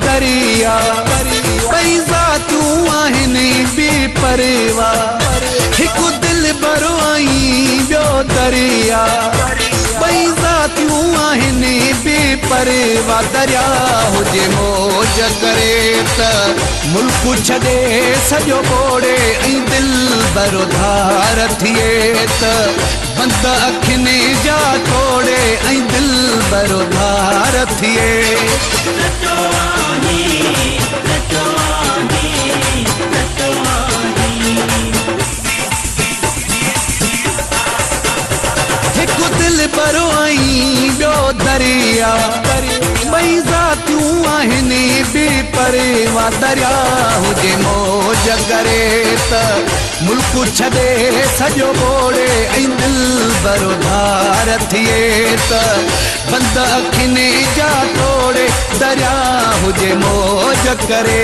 दरिया कई ज़ातूं आहिनि बेपरवाह हिकु दिल भरो आई ॿियो दरिया कई ज़ातूं आहिनि बेपरवाह दरिया हुजे मौज करे त मुल्क छॾे सॼो ॿोड़े ऐं दिल भरो धार थिए त बंद अखियुनि जा तोड़े ऐं दिल भरो धार थिए हिकु दिल भरो आई ॿियो दरिया ॿई ज़ातूं आहिनि बेपरवाह दरिया हुजे मौज करे त मुल्क छॾे सॼो ॿोड़े ऐं दिल भरो धार थिए त बंद अखियुनि जा तोड़े दरिया हुजे मौज करे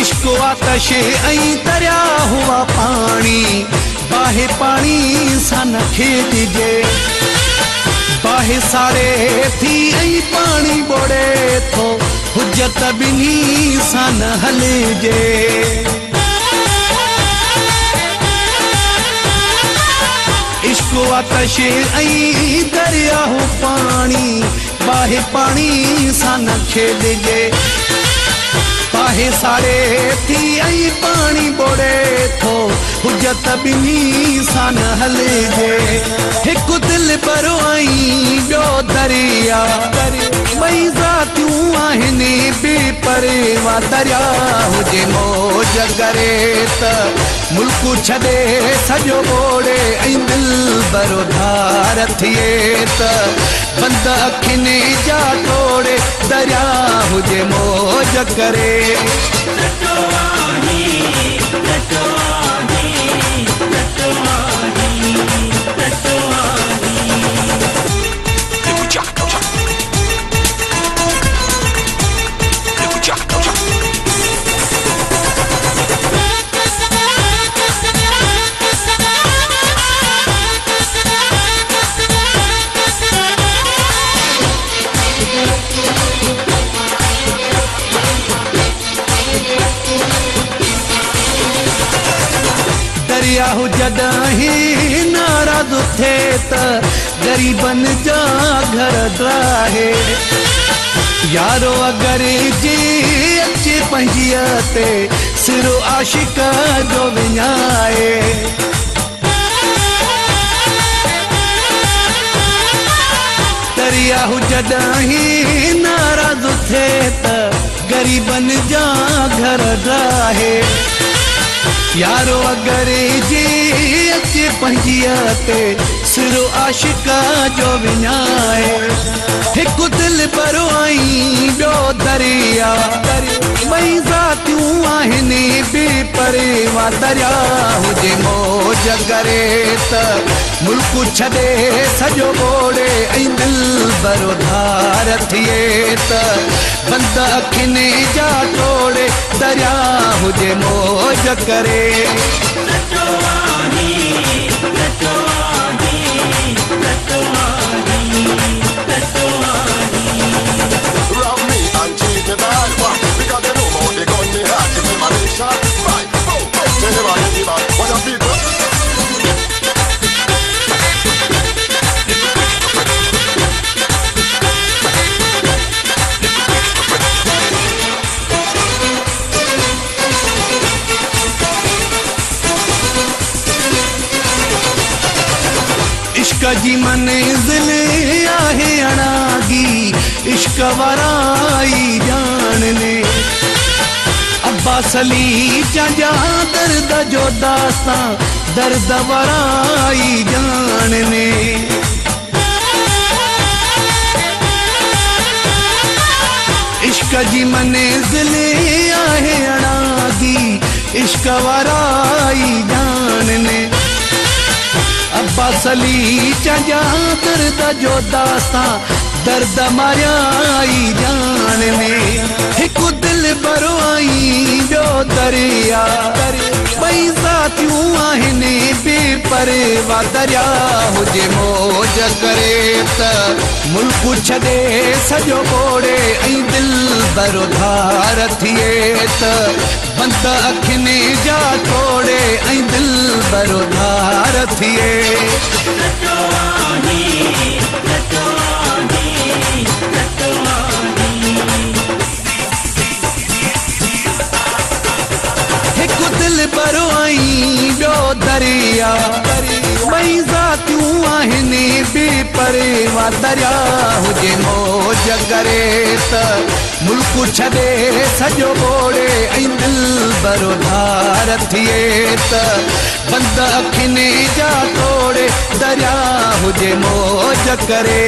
इश्क आतश ऐं दरिया हुआ पाणी बाहे पाणी सां न खेॾिजे बाहे सारे थी ऐं पाणी ॿोड़े थो हुजत ॿिन्ही सां न हलिजे इश्क आतश ऐं दरिया हो पाणी बाहे पाणी सां न खेॾिजे बाहे सारे थी ऐं पाणी ॿोड़े थो हुजत ॿिन्ही सां न हलिजे हिकु दिल भरो आई ॿियो दरिया ॿई ज़ातूं आहिनि बेपरवाह दरिया हुजे मौज करे त मुल्क छॾे सॼो ॿोड़े ऐं दिल भरो धार थिए त बंद अखियुनि जा तोड़े दरिया हुजे मौज करे दरिया हो जॾहिं नाराज़ थिए त ग़रीबनि जा घर ड्राहे यारो अगरि जी अचे पंहिंजीअ ते सिरो आशिक जो विञाए दरिया हो जॾहिं नाराज़ थिए त ग़रीबनि जा घर ड्राहे यारो अगरि जी अचे पंहिंजीअ ते सिरो आशिक जो विञाए हिकु दिल भरो आई ॿियो दरिया ॿई ज़ातूं आहिनि बेपरवाह दरिया हुजे मौज करे त मुल्क छॾे सॼो ॿोड़े ऐं दिल भरो धार थिए त बंद अखियुनि जा तोड़े दरिया हुजे मौज करे इश्क जी मंज़िल आहे अणागी इश्क वराई जाने अब्बास अली जा दर्द जो दास्तां दर्द वराई जाने इश्क जी मंज़िल आहे अणागी इश्क वाराई जाने अब्बास अली जा दर्द जो दास्तां दर्द मारियाई जाने एक दिल भरो आई जो दरिया बई ज़ातियूं आहिनि बेपरवा दरिया हुजे मौज करे त मुल्क छॾे सॼो ॿोड़े ऐं दिल भरो धार थिए त बंद अखियुनि जा तोड़े ऐं दिल भरो धार थिए हिकु दिल भरो आई ॿियो दरिया बई ज़ातियूं आहिनि बेपरवा दरिया हुजे मौज करे त मुल्क छॾे सॼो ॿोड़े ऐं दिल भरो धार थिए त बंद अखियुनि जा तोड़े दरिया हुजे मौज करे